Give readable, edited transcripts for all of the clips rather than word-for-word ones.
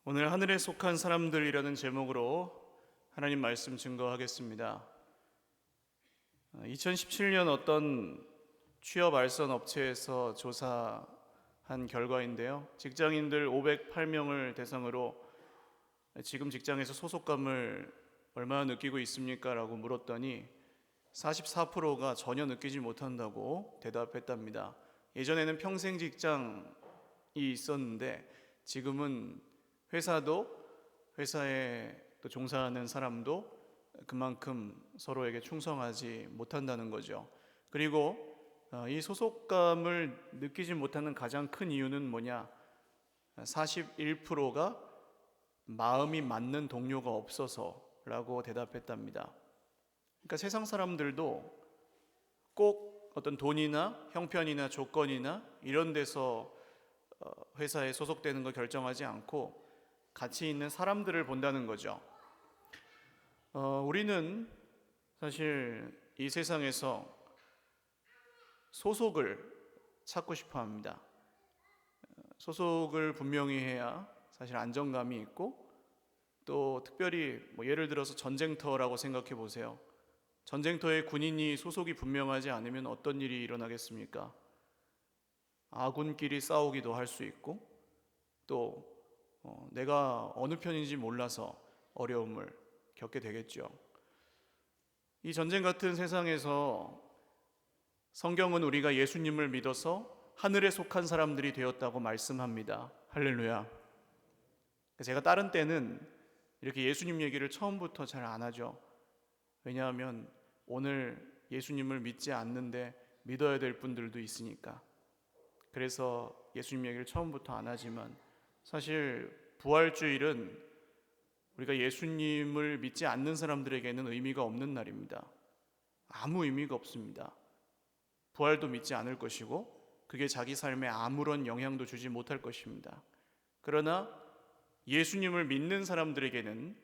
오늘 하늘에 속한 사람들이라는 제목으로 하나님 말씀 증거하겠습니다. 2017년 어떤 취업 알선 업체에서 조사한 결과인데요. 직장인들 508명을 대상으로 지금 직장에서 소속감을 얼마나 느끼고 있습니까? 라고 물었더니 44%가 전혀 느끼지 못한다고 대답했답니다. 예전에는 평생 직장이 있었는데 지금은 회사에 또 종사하는 사람도 그만큼 서로에게 충성하지 못한다는 거죠. 그리고 이 소속감을 느끼지 못하는 가장 큰 이유는 뭐냐? 41%가 마음이 맞는 동료가 없어서라고 대답했답니다. 그러니까 세상 사람들도 꼭 어떤 돈이나 형편이나 조건이나 이런 데서 회사에 소속되는 걸 결정하지 않고 가치 있는 사람들을 본다는 거죠. 우리는 사실 이 세상에서 소속을 찾고 싶어 합니다. 소속을 분명히 해야 사실 안정감이 있고, 또 특별히 예를 들어서 전쟁터라고 생각해 보세요. 전쟁터에 군인이 소속이 분명하지 않으면 어떤 일이 일어나겠습니까? 아군끼리 싸우기도 할 수 있고, 또 내가 어느 편인지 몰라서 어려움을 겪게 되겠죠. 이 전쟁 같은 세상에서 성경은 우리가 예수님을 믿어서 하늘에 속한 사람들이 되었다고 말씀합니다. 할렐루야. 제가 다른 때는 이렇게 예수님 얘기를 처음부터 잘 안 하죠. 왜냐하면 오늘 예수님을 믿지 않는데 믿어야 될 분들도 있으니까. 그래서 예수님 얘기를 처음부터 안 하지만, 사실 부활주일은 우리가 예수님을 믿지 않는 사람들에게는 의미가 없는 날입니다. 아무 의미가 없습니다. 부활도 믿지 않을 것이고 그게 자기 삶에 아무런 영향도 주지 못할 것입니다. 그러나 예수님을 믿는 사람들에게는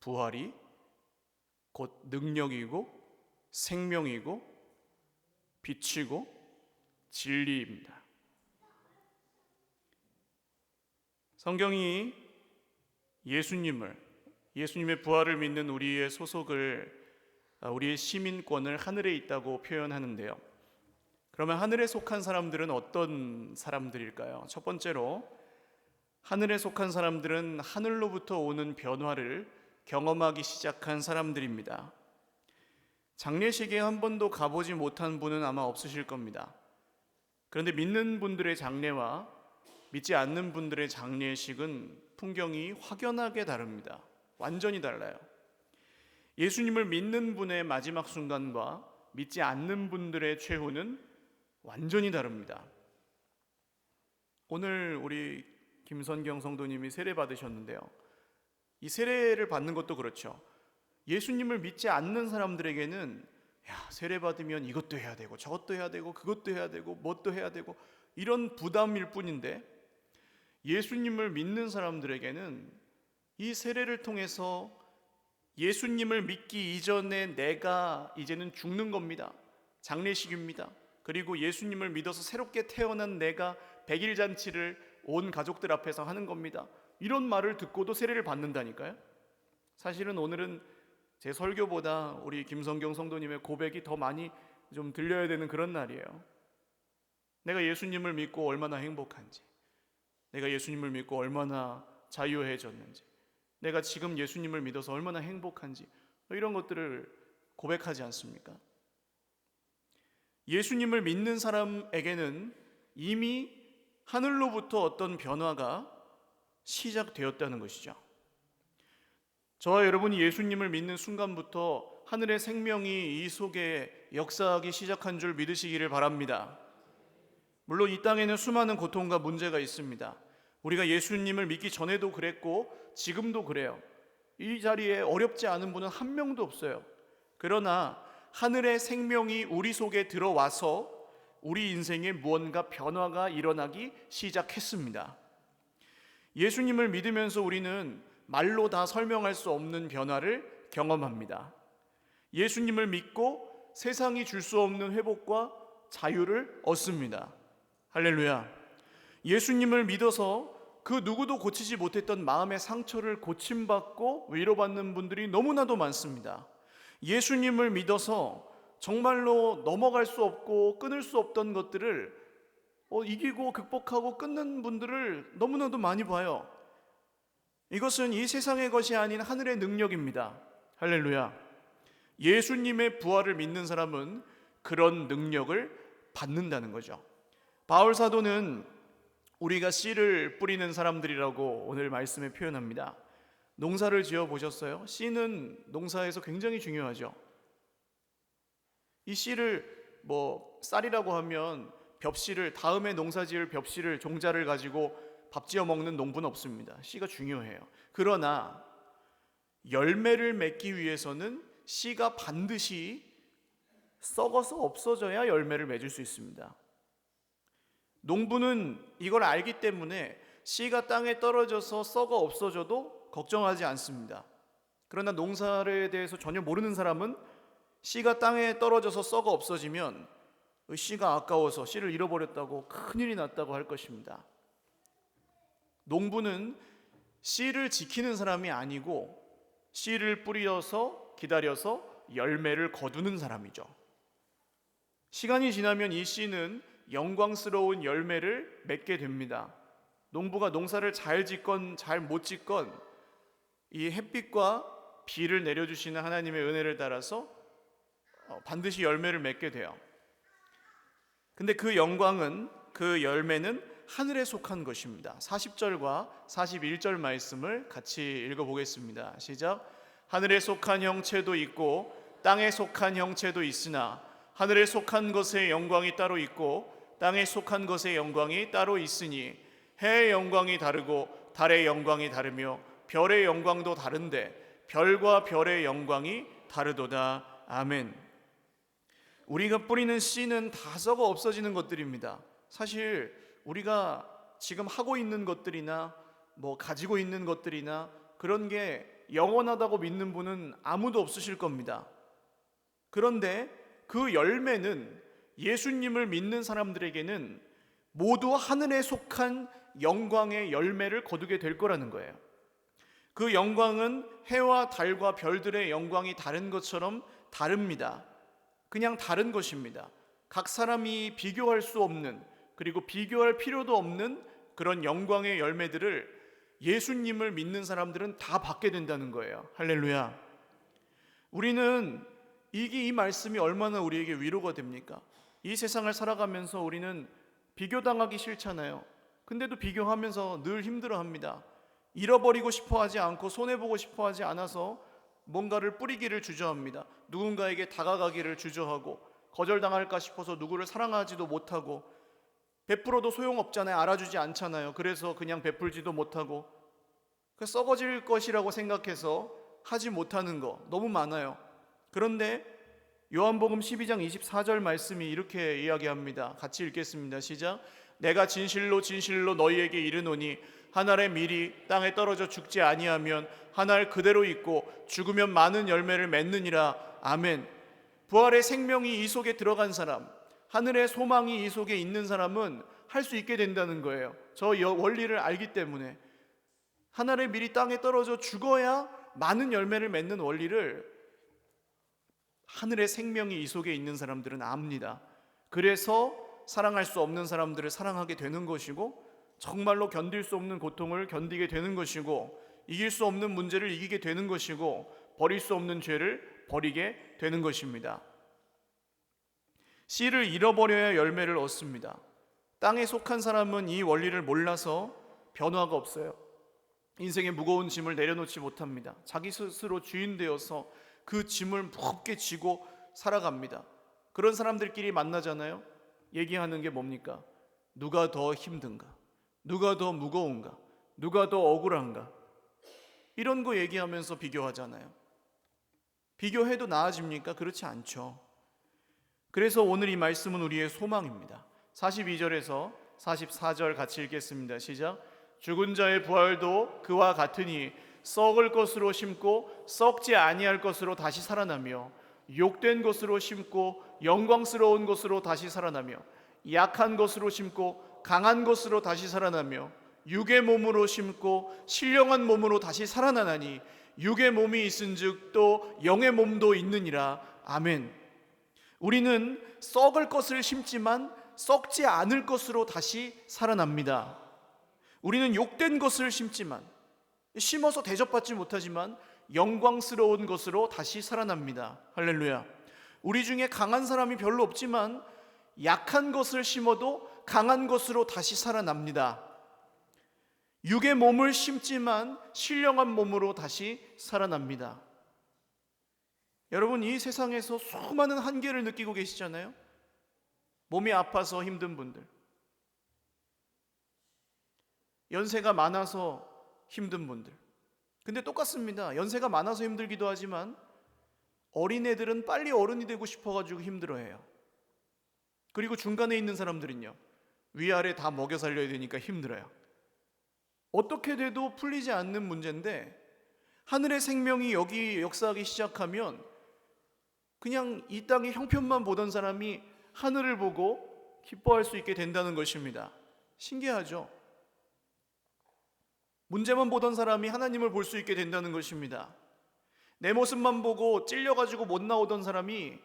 부활이 곧 능력이고 생명이고 빛이고 진리입니다. 성경이 예수님의 부활을 믿는 우리의 소속을, 우리의 시민권을 하늘에 있다고 표현하는데요. 그러면 하늘에 속한 사람들은 어떤 사람들일까요? 첫 번째로, 하늘에 속한 사람들은 하늘로부터 오는 변화를 경험하기 시작한 사람들입니다. 장례식에 한 번도 가보지 못한 분은 아마 없으실 겁니다. 그런데 믿는 분들의 장례와 믿지 않는 분들의 장례식은 풍경이 확연하게 다릅니다. 완전히 달라요. 예수님을 믿는 분의 마지막 순간과 믿지 않는 분들의 최후는 완전히 다릅니다. 오늘 우리 김선경 성도님이 세례 받으셨는데요. 이 세례를 받는 것도 그렇죠. 예수님을 믿지 않는 사람들에게는 세례 받으면 이것도 해야 되고 저것도 해야 되고 그것도 해야 되고 뭣도 해야 되고 이런 부담일 뿐인데, 예수님을 믿는 사람들에게는 이 세례를 통해서 예수님을 믿기 이전에 내가 이제는 죽는 겁니다. 장례식입니다. 그리고 예수님을 믿어서 새롭게 태어난 내가 백일잔치를 온 가족들 앞에서 하는 겁니다. 이런 말을 듣고도 세례를 받는다니까요. 사실은 오늘은 제 설교보다 우리 김성경 성도님의 고백이 더 많이 좀 들려야 되는 그런 날이에요. 내가 예수님을 믿고 얼마나 행복한지, 내가 예수님을 믿고 얼마나 자유해졌는지, 내가 지금 예수님을 믿어서 얼마나 행복한지, 이런 것들을 고백하지 않습니까? 예수님을 믿는 사람에게는 이미 하늘로부터 어떤 변화가 시작되었다는 것이죠. 저와 여러분이 예수님을 믿는 순간부터 하늘의 생명이 이 속에 역사하기 시작한 줄 믿으시기를 바랍니다. 물론 이 땅에는 수많은 고통과 문제가 있습니다. 우리가 예수님을 믿기 전에도 그랬고 지금도 그래요. 이 자리에 어렵지 않은 분은 한 명도 없어요. 그러나 하늘의 생명이 우리 속에 들어와서 우리 인생에 무언가 변화가 일어나기 시작했습니다. 예수님을 믿으면서 우리는 말로 다 설명할 수 없는 변화를 경험합니다. 예수님을 믿고 세상이 줄 수 없는 회복과 자유를 얻습니다. 할렐루야. 예수님을 믿어서 그 누구도 고치지 못했던 마음의 상처를 고침받고 위로받는 분들이 너무나도 많습니다. 예수님을 믿어서 정말로 넘어갈 수 없고 끊을 수 없던 것들을 이기고 극복하고 끊는 분들을 너무나도 많이 봐요. 이것은 이 세상의 것이 아닌 하늘의 능력입니다. 할렐루야. 예수님의 부활을 믿는 사람은 그런 능력을 받는다는 거죠. 바울 사도는 우리가 씨를 뿌리는 사람들이라고 오늘 말씀에 표현합니다. 농사를 지어 보셨어요? 씨는 농사에서 굉장히 중요하죠. 이 씨를 쌀이라고 하면 벽씨를, 다음에 농사 지을 벽씨를, 종자를 가지고 밥 지어 먹는 농부는 없습니다. 씨가 중요해요. 그러나 열매를 맺기 위해서는 씨가 반드시 썩어서 없어져야 열매를 맺을 수 있습니다. 농부는 이걸 알기 때문에 씨가 땅에 떨어져서 썩어 없어져도 걱정하지 않습니다. 그러나 농사에 대해서 전혀 모르는 사람은 씨가 땅에 떨어져서 썩어 없어지면 씨가 아까워서 씨를 잃어버렸다고 큰일이 났다고 할 것입니다. 농부는 씨를 지키는 사람이 아니고 씨를 뿌려서 기다려서 열매를 거두는 사람이죠. 시간이 지나면 이 씨는 영광스러운 열매를 맺게 됩니다. 농부가 농사를 잘 짓건 잘 못 짓건 이 햇빛과 비를 내려주시는 하나님의 은혜를 따라서 반드시 열매를 맺게 돼요. 근데 그 영광은, 그 열매는 하늘에 속한 것입니다. 40절과 41절 말씀을 같이 읽어보겠습니다. 시작. 하늘에 속한 형체도 있고 땅에 속한 형체도 있으나 하늘에 속한 것의 영광이 따로 있고 땅에 속한 것의 영광이 따로 있으니 해의 영광이 다르고 달의 영광이 다르며 별의 영광도 다른데 별과 별의 영광이 다르도다. 아멘. 우리가 뿌리는 씨는 다 썩어 없어지는 것들입니다. 사실 우리가 지금 하고 있는 것들이나 가지고 있는 것들이나 그런 게 영원하다고 믿는 분은 아무도 없으실 겁니다. 그런데 그 열매는 예수님을 믿는 사람들에게는 모두 하늘에 속한 영광의 열매를 거두게 될 거라는 거예요. 그 영광은 해와 달과 별들의 영광이 다른 것처럼 다릅니다. 그냥 다른 것입니다. 각 사람이 비교할 수 없는, 그리고 비교할 필요도 없는 그런 영광의 열매들을 예수님을 믿는 사람들은 다 받게 된다는 거예요. 할렐루야. 우리는 이 말씀이 얼마나 우리에게 위로가 됩니까? 이 세상을 살아가면서 우리는 비교당하기 싫잖아요. 근데도 비교하면서 늘 힘들어합니다. 잃어버리고 싶어하지 않고 손해보고 싶어하지 않아서 뭔가를 뿌리기를 주저합니다. 누군가에게 다가가기를 주저하고 거절당할까 싶어서 누구를 사랑하지도 못하고 베풀어도 소용없잖아요. 알아주지 않잖아요. 그래서 그냥 베풀지도 못하고 썩어질 것이라고 생각해서 하지 못하는 거 너무 많아요. 그런데 요한복음 12장 24절 말씀이 이렇게 이야기합니다. 같이 읽겠습니다. 시작. 내가 진실로 진실로 너희에게 이르노니 한 알의 밀이 땅에 떨어져 죽지 아니하면 한 알 그대로 있고 죽으면 많은 열매를 맺느니라. 아멘. 부활의 생명이 이 속에 들어간 사람, 하늘의 소망이 이 속에 있는 사람은 할 수 있게 된다는 거예요. 저 원리를 알기 때문에. 한 알의 밀이 땅에 떨어져 죽어야 많은 열매를 맺는 원리를 하늘의 생명이 이 속에 있는 사람들은 압니다. 그래서 사랑할 수 없는 사람들을 사랑하게 되는 것이고, 정말로 견딜 수 없는 고통을 견디게 되는 것이고, 이길 수 없는 문제를 이기게 되는 것이고, 버릴 수 없는 죄를 버리게 되는 것입니다. 씨를 잃어버려야 열매를 얻습니다. 땅에 속한 사람은 이 원리를 몰라서 변화가 없어요. 인생의 무거운 짐을 내려놓지 못합니다. 자기 스스로 주인 되어서 그 짐을 무겁게 지고 살아갑니다. 그런 사람들끼리 만나잖아요. 얘기하는 게 뭡니까? 누가 더 힘든가? 누가 더 무거운가? 누가 더 억울한가? 이런 거 얘기하면서 비교하잖아요. 비교해도 나아집니까? 그렇지 않죠. 그래서 오늘 이 말씀은 우리의 소망입니다. 42절에서 44절 같이 읽겠습니다. 시작. 죽은 자의 부활도 그와 같으니 썩을 것으로 심고 썩지 아니할 것으로 다시 살아나며, 욕된 것으로 심고 영광스러운 것으로 다시 살아나며, 약한 것으로 심고 강한 것으로 다시 살아나며, 육의 몸으로 심고 신령한 몸으로 다시 살아나나니 육의 몸이 있은즉 또 영의 몸도 있느니라. 아멘. 우리는 썩을 것을 심지만 썩지 않을 것으로 다시 살아납니다. 우리는 욕된 것을 심지만 심어서 대접받지 못하지만 영광스러운 것으로 다시 살아납니다. 할렐루야. 우리 중에 강한 사람이 별로 없지만 약한 것을 심어도 강한 것으로 다시 살아납니다. 육의 몸을 심지만 신령한 몸으로 다시 살아납니다. 여러분, 이 세상에서 수많은 한계를 느끼고 계시잖아요. 몸이 아파서 힘든 분들, 연세가 많아서 힘든 분들. 근데 똑같습니다. 연세가 많아서 힘들기도 하지만 어린애들은 빨리 어른이 되고 싶어가지고 힘들어해요. 그리고 중간에 있는 사람들은요, 위아래 다 먹여 살려야 되니까 힘들어요. 어떻게 돼도 풀리지 않는 문제인데 하늘의 생명이 여기 역사하기 시작하면 그냥 이 땅의 형편만 보던 사람이 하늘을 보고 기뻐할 수 있게 된다는 것입니다. 신기하죠? 문제만 보던 사람이 하나님을 볼 수 있게 된다는 것입니다. 내 모습만 보고 찔려가지고 못 나오던 사람이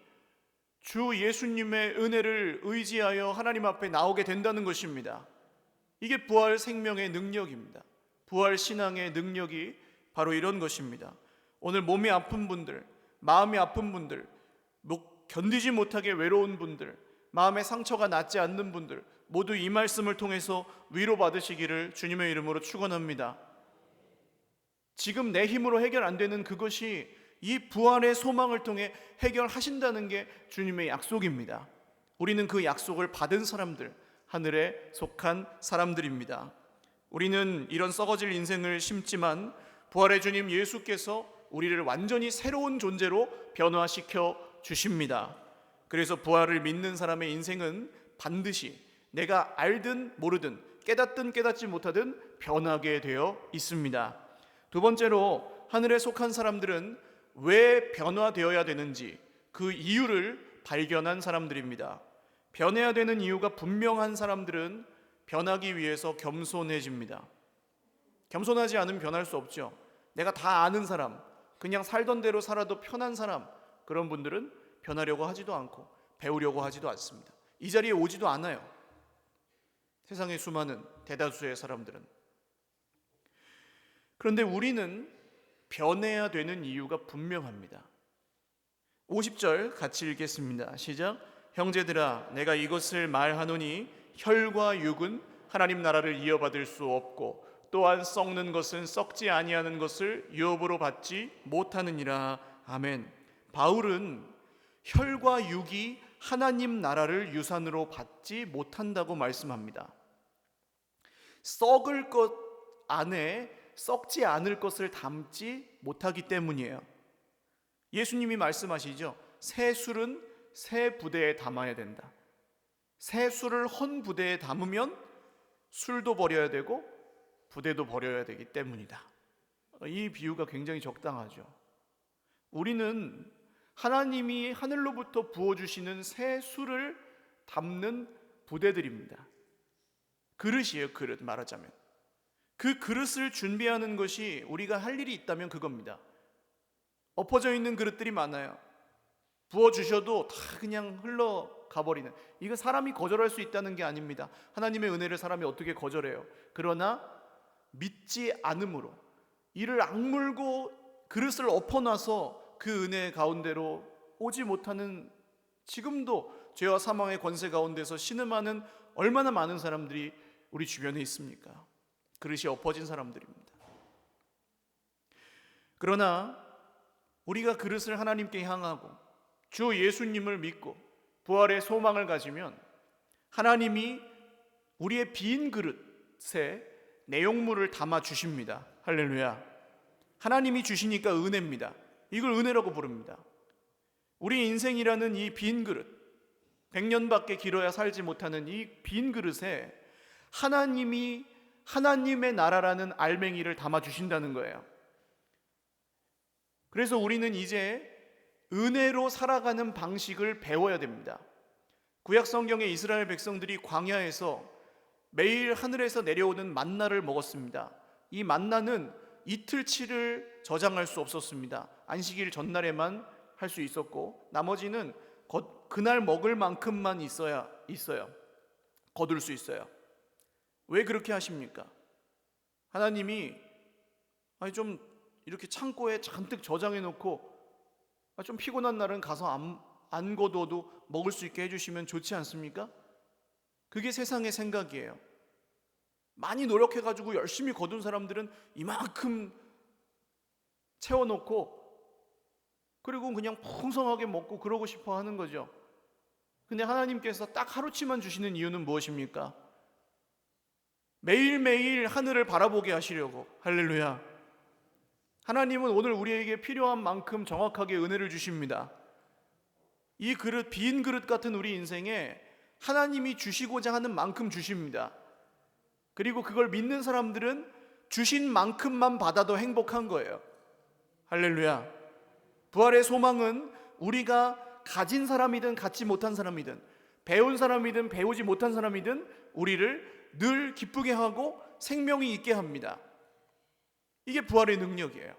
주 예수님의 은혜를 의지하여 하나님 앞에 나오게 된다는 것입니다. 이게 부활 생명의 능력입니다. 부활 신앙의 능력이 바로 이런 것입니다. 오늘 몸이 아픈 분들, 마음이 아픈 분들, 견디지 못하게 외로운 분들, 마음의 상처가 낫지 않는 분들, 모두 이 말씀을 통해서 위로받으시기를 주님의 이름으로 축원합니다. 지금 내 힘으로 해결 안 되는 그것이 이 부활의 소망을 통해 해결하신다는 게 주님의 약속입니다. 우리는 그 약속을 받은 사람들, 하늘에 속한 사람들입니다. 우리는 이런 썩어질 인생을 심지만 부활의 주님 예수께서 우리를 완전히 새로운 존재로 변화시켜 주십니다. 그래서 부활을 믿는 사람의 인생은 반드시 내가 알든 모르든 깨닫든 깨닫지 못하든 변하게 되어 있습니다. 두 번째로 하늘에 속한 사람들은 왜 변화되어야 되는지 그 이유를 발견한 사람들입니다. 변해야 되는 이유가 분명한 사람들은 변하기 위해서 겸손해집니다. 겸손하지 않으면 변할 수 없죠. 내가 다 아는 사람, 그냥 살던 대로 살아도 편한 사람, 그런 분들은 변하려고 하지도 않고 배우려고 하지도 않습니다. 이 자리에 오지도 않아요. 세상의 수많은 대다수의 사람들은. 그런데 우리는 변해야 되는 이유가 분명합니다. 50절 같이 읽겠습니다. 시작. 형제들아, 내가 이것을 말하노니 혈과 육은 하나님 나라를 이어받을 수 없고 또한 썩는 것은 썩지 아니하는 것을 유업으로 받지 못하느니라. 아멘. 바울은 혈과 육이 하나님 나라를 유산으로 받지 못한다고 말씀합니다. 썩을 것 안에 썩지 않을 것을 담지 못하기 때문이에요. 예수님이 말씀하시죠. 새 술은 새 부대에 담아야 된다. 새 술을 헌 부대에 담으면 술도 버려야 되고 부대도 버려야 되기 때문이다. 이 비유가 굉장히 적당하죠. 우리는 하나님이 하늘로부터 부어주시는 새 술을 담는 부대들입니다. 그릇이에요. 그릇 말하자면. 그 그릇을 준비하는 것이 우리가 할 일이 있다면 그겁니다. 엎어져 있는 그릇들이 많아요. 부어주셔도 다 그냥 흘러가버리는, 이거 사람이 거절할 수 있다는 게 아닙니다. 하나님의 은혜를 사람이 어떻게 거절해요? 그러나 믿지 않음으로 이를 악물고 그릇을 엎어놔서 그 은혜 가운데로 오지 못하는, 지금도 죄와 사망의 권세 가운데서 신음하는 얼마나 많은 사람들이 우리 주변에 있습니까? 그릇이 엎어진 사람들입니다. 그러나 우리가 그릇을 하나님께 향하고 주 예수님을 믿고 부활의 소망을 가지면 하나님이 우리의 빈 그릇에 내용물을 담아 주십니다. 할렐루야. 하나님이 주시니까 은혜입니다. 이걸 은혜라고 부릅니다. 우리 인생이라는 이 빈 그릇, 100년밖에 길어야 살지 못하는 이 빈 그릇에 하나님이 하나님의 나라라는 알맹이를 담아 주신다는 거예요. 그래서 우리는 이제 은혜로 살아가는 방식을 배워야 됩니다. 구약 성경의 이스라엘 백성들이 광야에서 매일 하늘에서 내려오는 만나를 먹었습니다. 이 만나는 이틀치를 저장할 수 없었습니다. 안식일 전날에만 할 수 있었고 나머지는 그날 먹을 만큼만 있어요. 거둘 수 있어요. 왜 그렇게 하십니까? 하나님이 좀 이렇게 창고에 잔뜩 저장해 놓고 좀 피곤한 날은 가서 안 거둬도 먹을 수 있게 해주시면 좋지 않습니까? 그게 세상의 생각이에요. 많이 노력해가지고 열심히 거둔 사람들은 이만큼 채워놓고 그리고 그냥 풍성하게 먹고 그러고 싶어 하는 거죠. 근데 하나님께서 딱 하루치만 주시는 이유는 무엇입니까? 매일매일 하늘을 바라보게 하시려고. 할렐루야. 하나님은 오늘 우리에게 필요한 만큼 정확하게 은혜를 주십니다. 이 그릇, 빈 그릇 같은 우리 인생에 하나님이 주시고자 하는 만큼 주십니다. 그리고 그걸 믿는 사람들은 주신 만큼만 받아도 행복한 거예요. 할렐루야. 부활의 소망은 우리가 가진 사람이든 갖지 못한 사람이든 배운 사람이든 배우지 못한 사람이든 우리를 늘 기쁘게 하고 생명이 있게 합니다. 이게 부활의 능력이에요.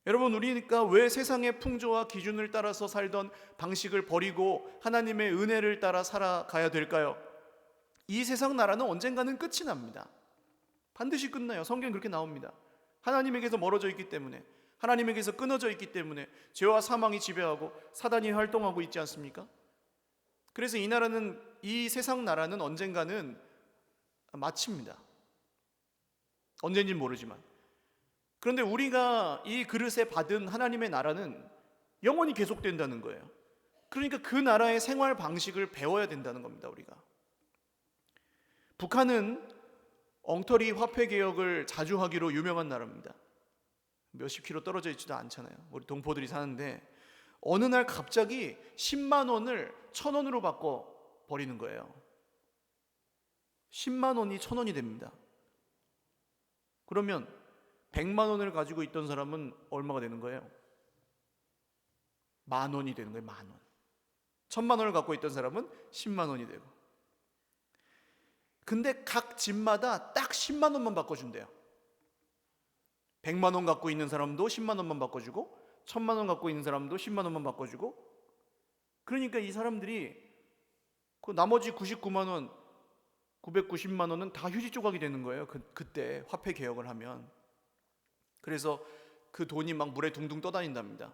여러분, 우리가 왜 세상의 풍조와 기준을 따라서 살던 방식을 버리고 하나님의 은혜를 따라 살아가야 될까요? 이 세상 나라는 언젠가는 끝이 납니다. 반드시 끝나요. 성경에 그렇게 나옵니다. 하나님에게서 멀어져 있기 때문에, 하나님에게서 끊어져 있기 때문에 죄와 사망이 지배하고 사단이 활동하고 있지 않습니까? 그래서 이 세상 나라는 언젠가는 마칩니다. 언제인지는 모르지만. 그런데 우리가 이 그릇에 받은 하나님의 나라는 영원히 계속된다는 거예요. 그러니까 그 나라의 생활 방식을 배워야 된다는 겁니다. 우리가. 북한은 엉터리 화폐 개혁을 자주 하기로 유명한 나라입니다. 몇십 킬로 떨어져 있지도 않잖아요. 우리 동포들이 사는데 어느 날 갑자기 10만 원을 1,000원으로 바꿔 버리는 거예요. 10만 원이 1,000원이 됩니다. 그러면 100만 원을 가지고 있던 사람은 얼마가 되는 거예요? 10,000원이 되는 거예요. 10,000원. 1,000만 원을 갖고 있던 사람은 10만 원이 되고. 근데 각 집마다 딱 10만 원만 바꿔준대요. 100만 원 갖고 있는 사람도 10만 원만 바꿔주고 1,000만 원 갖고 있는 사람도 10만 원만 바꿔주고. 그러니까 이 사람들이 그 나머지 99만 원, 990만 원은 다 휴지 조각이 되는 거예요. 그때 화폐 개혁을 하면. 그래서 그 돈이 막 물에 둥둥 떠다닌답니다.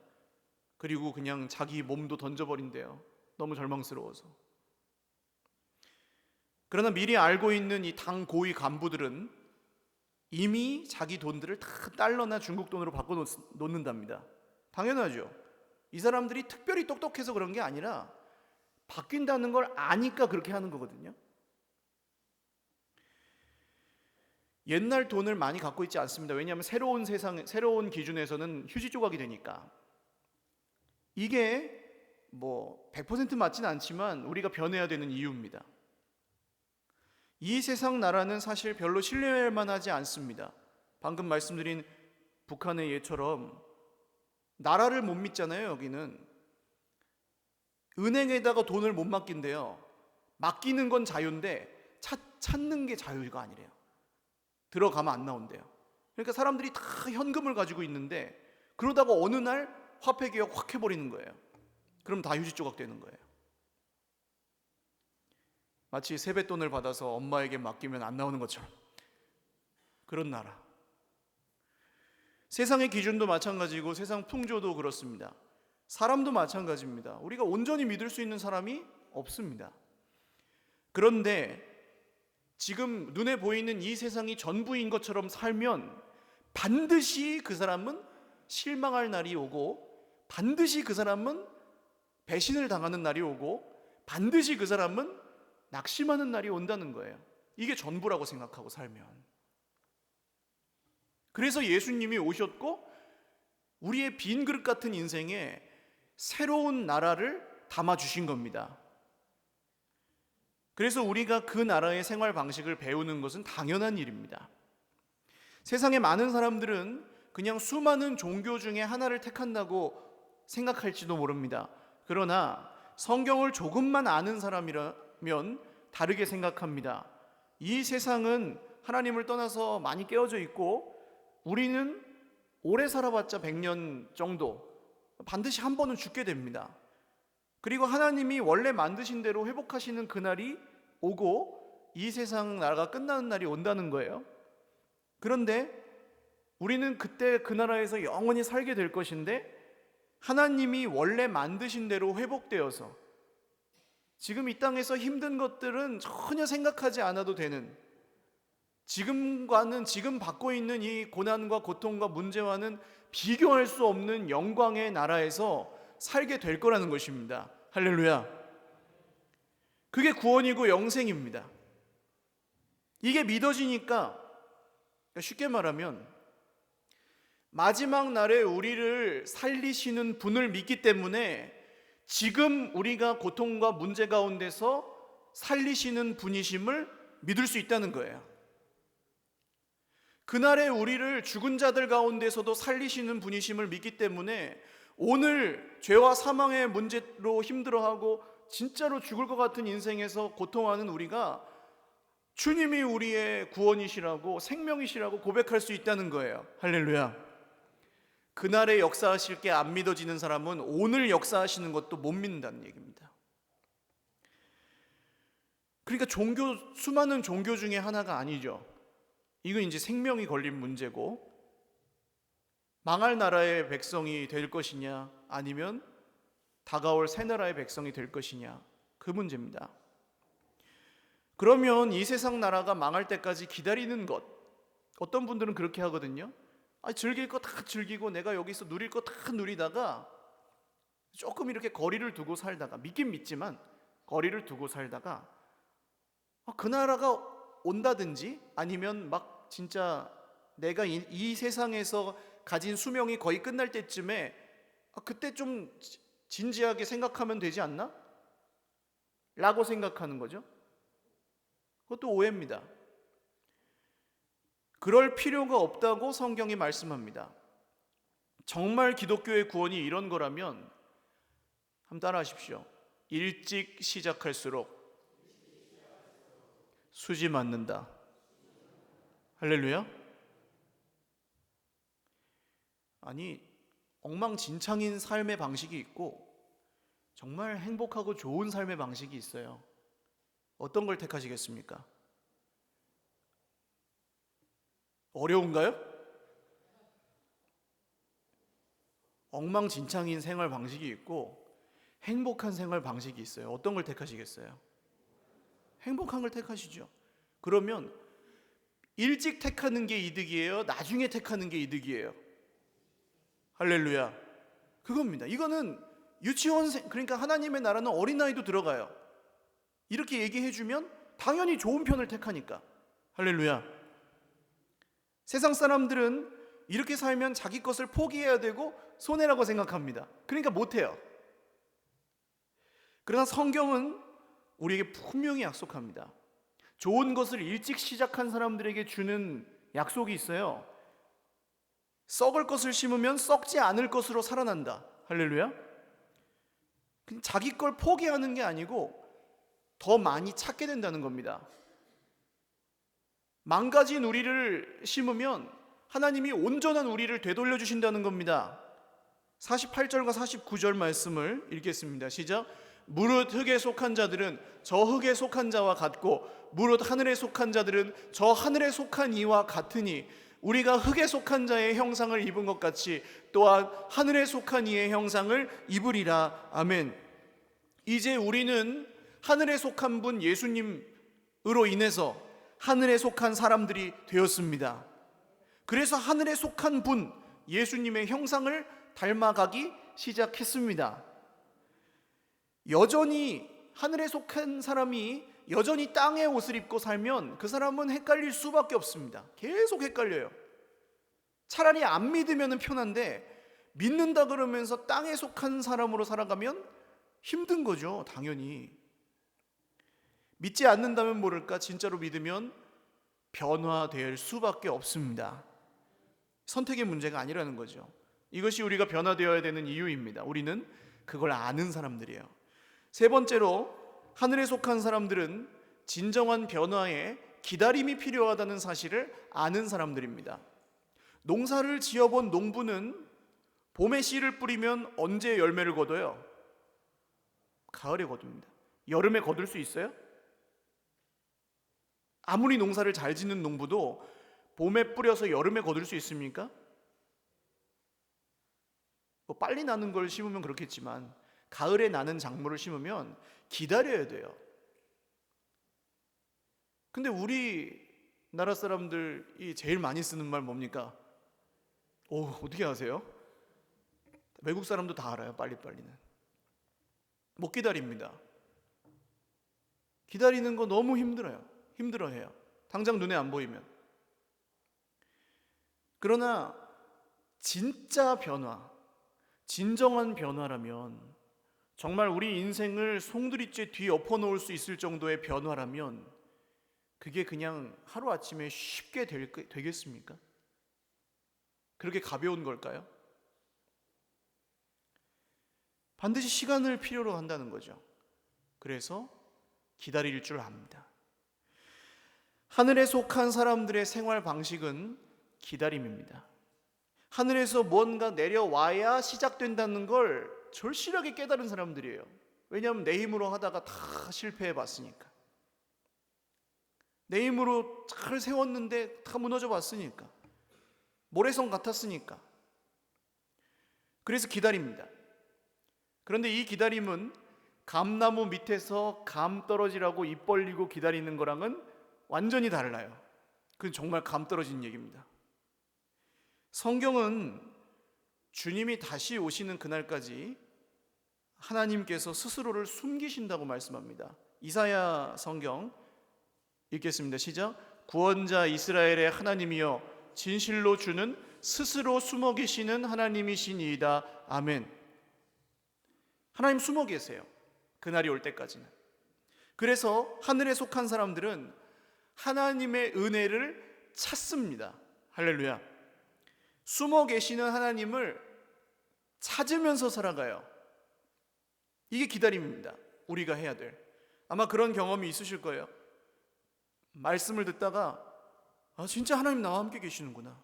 그리고 그냥 자기 몸도 던져버린대요. 너무 절망스러워서. 그러나 미리 알고 있는 이 당 고위 간부들은 이미 자기 돈들을 다 달러나 중국 돈으로 바꿔 놓는답니다. 당연하죠. 이 사람들이 특별히 똑똑해서 그런 게 아니라 바뀐다는 걸 아니까 그렇게 하는 거거든요. 옛날 돈을 많이 갖고 있지 않습니다. 왜냐하면 새로운 기준에서는 휴지 조각이 되니까. 이게 100% 맞지는 않지만 우리가 변해야 되는 이유입니다. 이 세상 나라는 사실 별로 신뢰할 만하지 않습니다. 방금 말씀드린 북한의 예처럼 나라를 못 믿잖아요. 여기는 은행에다가 돈을 못 맡긴대요. 맡기는 건 자유인데 찾는 게 자유가 아니래요. 들어가면 안 나온대요. 그러니까 사람들이 다 현금을 가지고 있는데 그러다가 어느 날 화폐 개혁 확 해버리는 거예요. 그럼 다 휴지 조각 되는 거예요. 마치 세뱃돈을 받아서 엄마에게 맡기면 안 나오는 것처럼 그런 나라. 세상의 기준도 마찬가지고 세상 풍조도 그렇습니다. 사람도 마찬가지입니다. 우리가 온전히 믿을 수 있는 사람이 없습니다. 그런데 지금 눈에 보이는 이 세상이 전부인 것처럼 살면 반드시 그 사람은 실망할 날이 오고, 반드시 그 사람은 배신을 당하는 날이 오고, 반드시 그 사람은 낙심하는 날이 온다는 거예요. 이게 전부라고 생각하고 살면. 그래서 예수님이 오셨고 우리의 빈 그릇 같은 인생에 새로운 나라를 담아주신 겁니다. 그래서 우리가 그 나라의 생활 방식을 배우는 것은 당연한 일입니다. 세상의 많은 사람들은 그냥 수많은 종교 중에 하나를 택한다고 생각할지도 모릅니다. 그러나 성경을 조금만 아는 사람이라면 다르게 생각합니다. 이 세상은 하나님을 떠나서 많이 깨어져 있고 우리는 오래 살아봤자 100년 정도, 반드시 한 번은 죽게 됩니다. 그리고 하나님이 원래 만드신 대로 회복하시는 그날이 오고 이 세상 나라가 끝나는 날이 온다는 거예요. 그런데 우리는 그때 그 나라에서 영원히 살게 될 것인데, 하나님이 원래 만드신 대로 회복되어서 지금 이 땅에서 힘든 것들은 전혀 생각하지 않아도 되는, 지금과는, 지금 받고 있는 이 고난과 고통과 문제와는 비교할 수 없는 영광의 나라에서 살게 될 거라는 것입니다. 할렐루야. 그게 구원이고 영생입니다. 이게 믿어지니까, 쉽게 말하면 마지막 날에 우리를 살리시는 분을 믿기 때문에 지금 우리가 고통과 문제 가운데서 살리시는 분이심을 믿을 수 있다는 거예요. 그날에 우리를 죽은 자들 가운데서도 살리시는 분이심을 믿기 때문에 오늘 죄와 사망의 문제로 힘들어하고 진짜로 죽을 것 같은 인생에서 고통하는 우리가 주님이 우리의 구원이시라고, 생명이시라고 고백할 수 있다는 거예요. 할렐루야. 그날에 역사하실 게 안 믿어지는 사람은 오늘 역사하시는 것도 못 믿는다는 얘기입니다. 그러니까 수많은 종교 중에 하나가 아니죠. 이건 이제 생명이 걸린 문제고, 망할 나라의 백성이 될 것이냐 아니면 다가올 새 나라의 백성이 될 것이냐, 그 문제입니다. 그러면 이 세상 나라가 망할 때까지 기다리는 것, 어떤 분들은 그렇게 하거든요. 즐길 거 다 즐기고 내가 여기서 누릴 거 다 누리다가 조금 이렇게 거리를 두고 살다가, 믿긴 믿지만 거리를 두고 살다가 그 나라가 온다든지 아니면 막 진짜 내가 이 세상에서 가진 수명이 거의 끝날 때쯤에 그때 좀 진지하게 생각하면 되지 않나? 라고 생각하는 거죠. 그것도 오해입니다. 그럴 필요가 없다고 성경이 말씀합니다. 정말 기독교의 구원이 이런 거라면 한번 따라하십시오. 일찍 시작할수록 수지 맞는다. 할렐루야. 아니, 엉망진창인 삶의 방식이 있고 정말 행복하고 좋은 삶의 방식이 있어요. 어떤 걸 택하시겠습니까? 어려운가요? 엉망진창인 생활 방식이 있고 행복한 생활 방식이 있어요. 어떤 걸 택하시겠어요? 행복한 걸 택하시죠. 그러면 일찍 택하는 게 이득이에요? 나중에 택하는 게 이득이에요? 할렐루야. 그겁니다. 이거는 유치원생, 그러니까 하나님의 나라는 어린아이도 들어가요. 이렇게 얘기해주면 당연히 좋은 편을 택하니까. 할렐루야. 세상 사람들은 이렇게 살면 자기 것을 포기해야 되고 손해라고 생각합니다. 그러니까 못해요. 그러나 성경은 우리에게 분명히 약속합니다. 좋은 것을 일찍 시작한 사람들에게 주는 약속이 있어요. 썩을 것을 심으면 썩지 않을 것으로 살아난다. 할렐루야. 자기 걸 포기하는 게 아니고 더 많이 찾게 된다는 겁니다. 망가진 우리를 심으면 하나님이 온전한 우리를 되돌려 주신다는 겁니다. 48절과 49절 말씀을 읽겠습니다. 시작. 무릇 흙에 속한 자들은 저 흙에 속한 자와 같고 무릇 하늘에 속한 자들은 저 하늘에 속한 이와 같으니 우리가 흙에 속한 자의 형상을 입은 것 같이 또한 하늘에 속한 이의 형상을 입으리라. 아멘. 이제 우리는 하늘에 속한 분 예수님으로 인해서 하늘에 속한 사람들이 되었습니다. 그래서 하늘에 속한 분 예수님의 형상을 닮아가기 시작했습니다. 여전히 하늘에 속한 사람이 여전히 땅의 옷을 입고 살면 그 사람은 헷갈릴 수밖에 없습니다. 계속 헷갈려요. 차라리 안 믿으면 편한데 믿는다 그러면서 땅에 속한 사람으로 살아가면 힘든 거죠. 당연히. 믿지 않는다면 모를까 진짜로 믿으면 변화될 수밖에 없습니다. 선택의 문제가 아니라는 거죠. 이것이 우리가 변화되어야 되는 이유입니다. 우리는 그걸 아는 사람들이에요. 세 번째로 하늘에 속한 사람들은 진정한 변화에 기다림이 필요하다는 사실을 아는 사람들입니다. 농사를 지어본 농부는 봄에 씨를 뿌리면 언제 열매를 거둬요? 가을에 거둡니다. 여름에 거둘 수 있어요? 아무리 농사를 잘 짓는 농부도 봄에 뿌려서 여름에 거둘 수 있습니까? 뭐 빨리 나는 걸 심으면 그렇겠지만 가을에 나는 작물을 심으면 기다려야 돼요. 근데 우리나라 사람들이 제일 많이 쓰는 말 뭡니까? 어떻게 아세요? 외국 사람도 다 알아요. 빨리빨리는 못 기다립니다. 기다리는 거 너무 힘들어해요. 당장 눈에 안 보이면. 그러나 진짜 변화, 진정한 변화라면, 정말 우리 인생을 송두리째 뒤엎어 놓을 수 있을 정도의 변화라면 그게 그냥 하루아침에 쉽게 되겠습니까? 그렇게 가벼운 걸까요? 반드시 시간을 필요로 한다는 거죠. 그래서 기다릴 줄 압니다. 하늘에 속한 사람들의 생활 방식은 기다림입니다. 하늘에서 뭔가 내려와야 시작된다는 걸 절실하게 깨달은 사람들이에요. 왜냐하면 내 힘으로 하다가 다 실패해 봤으니까. 내 힘으로 잘 세웠는데 다 무너져 봤으니까. 모래성 같았으니까. 그래서 기다립니다. 그런데 이 기다림은 감나무 밑에서 감 떨어지라고 입 벌리고 기다리는 거랑은 완전히 달라요. 그건 정말 감 떨어진 얘기입니다. 성경은 주님이 다시 오시는 그날까지 하나님께서 스스로를 숨기신다고 말씀합니다. 이사야 성경 읽겠습니다. 시작. 구원자 이스라엘의 하나님이여 진실로 주는 스스로 숨어 계시는 하나님이시니이다. 아멘. 하나님 숨어 계세요. 그날이 올 때까지는. 그래서 하늘에 속한 사람들은 하나님의 은혜를 찾습니다. 할렐루야. 숨어 계시는 하나님을 찾으면서 살아가요. 이게 기다림입니다. 우리가 해야 될. 아마 그런 경험이 있으실 거예요. 말씀을 듣다가 진짜 하나님 나와 함께 계시는구나.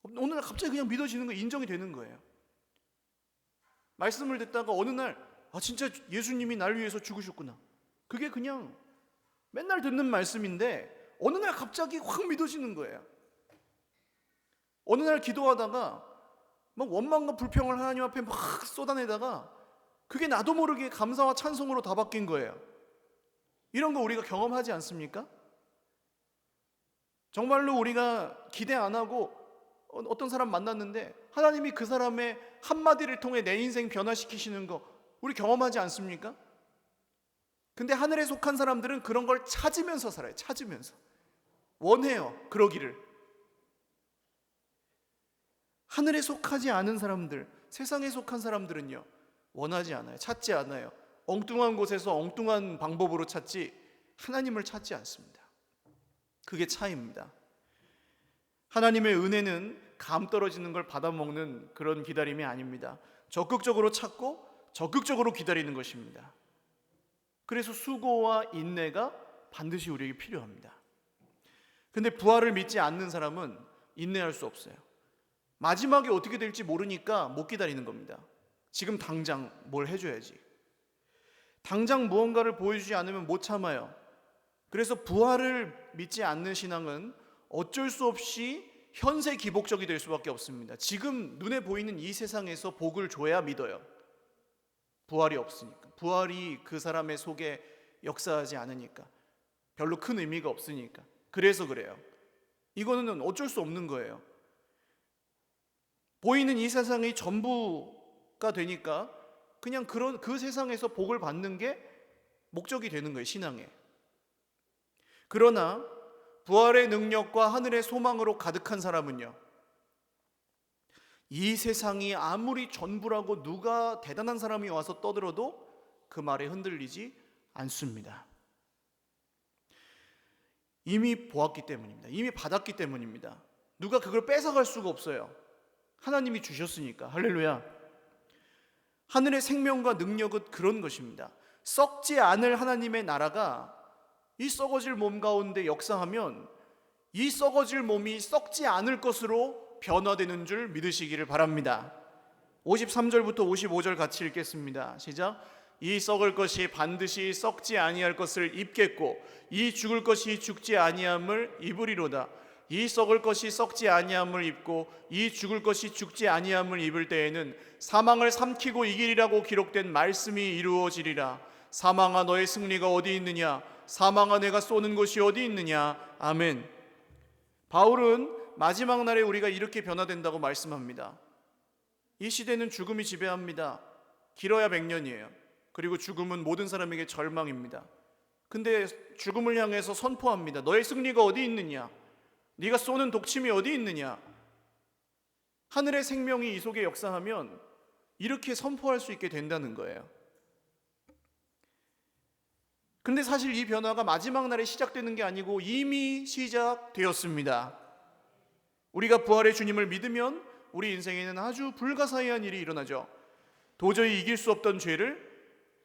어느 날 갑자기 그냥 믿어지는 거, 인정이 되는 거예요. 말씀을 듣다가 어느 날 진짜 예수님이 날 위해서 죽으셨구나. 그게 그냥 맨날 듣는 말씀인데 어느 날 갑자기 확 믿어지는 거예요. 어느 날 기도하다가 막 원망과 불평을 하나님 앞에 막 쏟아내다가 그게 나도 모르게 감사와 찬송으로 다 바뀐 거예요. 이런 거 우리가 경험하지 않습니까? 정말로 우리가 기대 안 하고 어떤 사람 만났는데 하나님이 그 사람의 한마디를 통해 내 인생 변화시키시는 거 우리 경험하지 않습니까? 근데 하늘에 속한 사람들은 그런 걸 찾으면서 살아요. 찾으면서 원해요. 그러기를. 하늘에 속하지 않은 사람들, 세상에 속한 사람들은요 원하지 않아요. 찾지 않아요. 엉뚱한 곳에서 엉뚱한 방법으로 찾지 하나님을 찾지 않습니다. 그게 차이입니다. 하나님의 은혜는 감 떨어지는 걸 받아먹는 그런 기다림이 아닙니다. 적극적으로 찾고 적극적으로 기다리는 것입니다. 그래서 수고와 인내가 반드시 우리에게 필요합니다. 근데 부활을 믿지 않는 사람은 인내할 수 없어요. 마지막에 어떻게 될지 모르니까 못 기다리는 겁니다. 지금 당장 뭘 해줘야지. 당장 무언가를 보여주지 않으면 못 참아요. 그래서 부활을 믿지 않는 신앙은 어쩔 수 없이 현세 기복적이 될 수밖에 없습니다. 지금 눈에 보이는 이 세상에서 복을 줘야 믿어요. 부활이 없으니까. 부활이 그 사람의 속에 역사하지 않으니까. 별로 큰 의미가 없으니까. 그래서 그래요. 이거는 어쩔 수 없는 거예요. 보이는 이 세상이 전부가 되니까 그냥 그 세상에서 복을 받는 게 목적이 되는 거예요, 신앙에. 그러나 부활의 능력과 하늘의 소망으로 가득한 사람은요, 이 세상이 아무리 전부라고 누가 대단한 사람이 와서 떠들어도 그 말에 흔들리지 않습니다. 이미 보았기 때문입니다. 이미 받았기 때문입니다. 누가 그걸 뺏어갈 수가 없어요. 하나님이 주셨으니까. 할렐루야. 하늘의 생명과 능력은 그런 것입니다. 썩지 않을 하나님의 나라가 이 썩어질 몸 가운데 역사하면 이 썩어질 몸이 썩지 않을 것으로 변화되는 줄 믿으시기를 바랍니다. 53절부터 55절 같이 읽겠습니다. 시작. 이 썩을 것이 반드시 썩지 아니할 것을 입겠고 이 죽을 것이 죽지 아니함을 입으리로다. 이 썩을 것이 썩지 아니함을 입고 이 죽을 것이 죽지 아니함을 입을 때에는 사망을 삼키고 이기리라고 기록된 말씀이 이루어지리라. 사망아 너의 승리가 어디 있느냐? 사망아 내가 쏘는 곳이 어디 있느냐? 아멘. 바울은 마지막 날에 우리가 이렇게 변화된다고 말씀합니다. 이 시대는 죽음이 지배합니다. 길어야 100년이에요. 그리고 죽음은 모든 사람에게 절망입니다. 근데 죽음을 향해서 선포합니다. 너의 승리가 어디 있느냐? 네가 쏘는 독침이 어디 있느냐? 하늘의 생명이 이 속에 역사하면 이렇게 선포할 수 있게 된다는 거예요. 근데 사실 이 변화가 마지막 날에 시작되는 게 아니고 이미 시작되었습니다. 우리가 부활의 주님을 믿으면 우리 인생에는 아주 불가사의한 일이 일어나죠. 도저히 이길 수 없던 죄를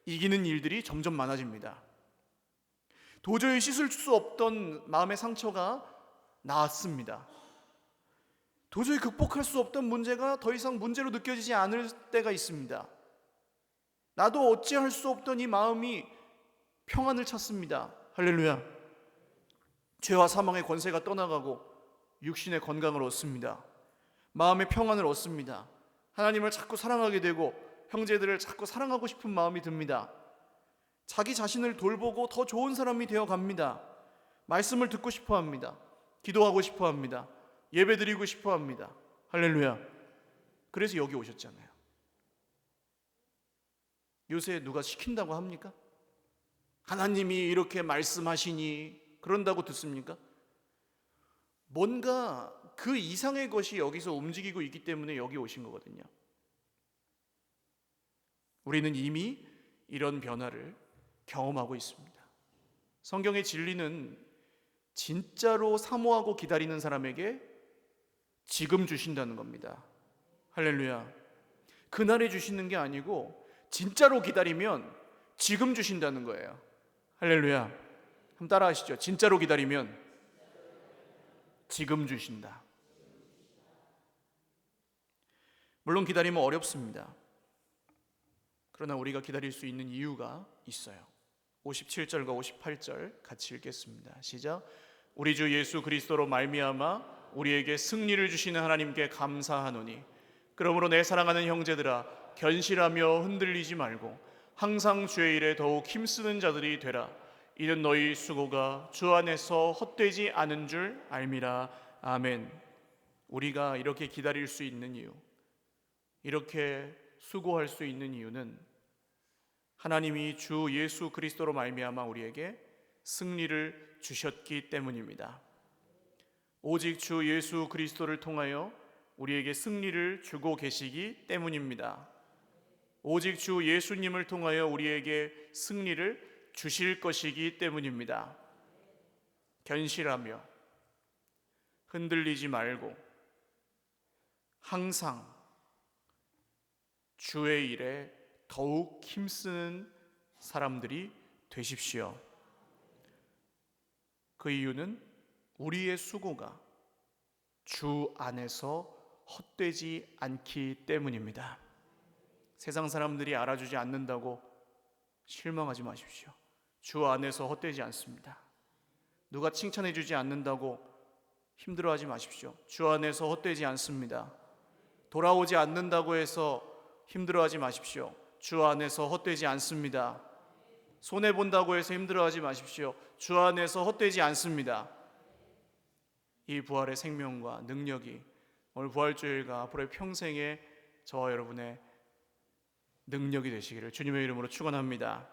이기는 일들이 점점 많아집니다. 도저히 씻을 수 없던 마음의 상처가 나았습니다. 도저히 극복할 수 없던 문제가 더 이상 문제로 느껴지지 않을 때가 있습니다. 나도 어찌할 수 없던 이 마음이 평안을 찾습니다. 할렐루야. 죄와 사망의 권세가 떠나가고 육신의 건강을 얻습니다. 마음의 평안을 얻습니다. 하나님을 자꾸 사랑하게 되고 형제들을 자꾸 사랑하고 싶은 마음이 듭니다. 자기 자신을 돌보고 더 좋은 사람이 되어 갑니다. 말씀을 듣고 싶어 합니다. 기도하고 싶어 합니다. 예배 드리고 싶어 합니다. 할렐루야. 그래서 여기 오셨잖아요. 요새 누가 시킨다고 합니까? 하나님이 이렇게 말씀하시니 그런다고 듣습니까? 뭔가 그 이상의 것이 여기서 움직이고 있기 때문에 여기 오신 거거든요. 우리는 이미 이런 변화를 경험하고 있습니다. 성경의 진리는 진짜로 사모하고 기다리는 사람에게 지금 주신다는 겁니다. 할렐루야. 그날에 주시는 게 아니고 진짜로 기다리면 지금 주신다는 거예요. 할렐루야. 한번 따라 하시죠. 진짜로 기다리면 지금 주신다. 물론 기다리면 어렵습니다. 그러나 우리가 기다릴 수 있는 이유가 있어요. 57절과 58절 같이 읽겠습니다. 시작. 우리 주 예수 그리스도로 말미암아 우리에게 승리를 주시는 하나님께 감사하노니 그러므로 내 사랑하는 형제들아 견실하며 흔들리지 말고 항상 주의 일에 더욱 힘쓰는 자들이 되라. 이는 너희 수고가 주 안에서 헛되지 않은 줄 알미라. 아멘. 우리가 이렇게 기다릴 수 있는 이유, 이렇게 수고할 수 있는 이유는 하나님이 주 예수 그리스도로 말미암아 우리에게 승리를 주셨기 때문입니다. 오직 주 예수 그리스도를 통하여 우리에게 승리를 주고 계시기 때문입니다. 오직 주 예수님을 통하여 우리에게 승리를 주실 것이기 때문입니다. 견실하며 흔들리지 말고 항상 주의 일에 더욱 힘쓰는 사람들이 되십시오. 그 이유는 우리의 수고가 주 안에서 헛되지 않기 때문입니다. 세상 사람들이 알아주지 않는다고 실망하지 마십시오. 주 안에서 헛되지 않습니다. 누가 칭찬해 주지 않는다고 힘들어하지 마십시오. 주 안에서 헛되지 않습니다. 돌아오지 않는다고 해서 힘들어하지 마십시오. 주 안에서 헛되지 않습니다. 손해본다고 해서 힘들어하지 마십시오. 주 안에서 헛되지 않습니다. 이 부활의 생명과 능력이 오늘 부활주일과 앞으로의 평생에 저와 여러분의 능력이 되시기를 주님의 이름으로 축원합니다.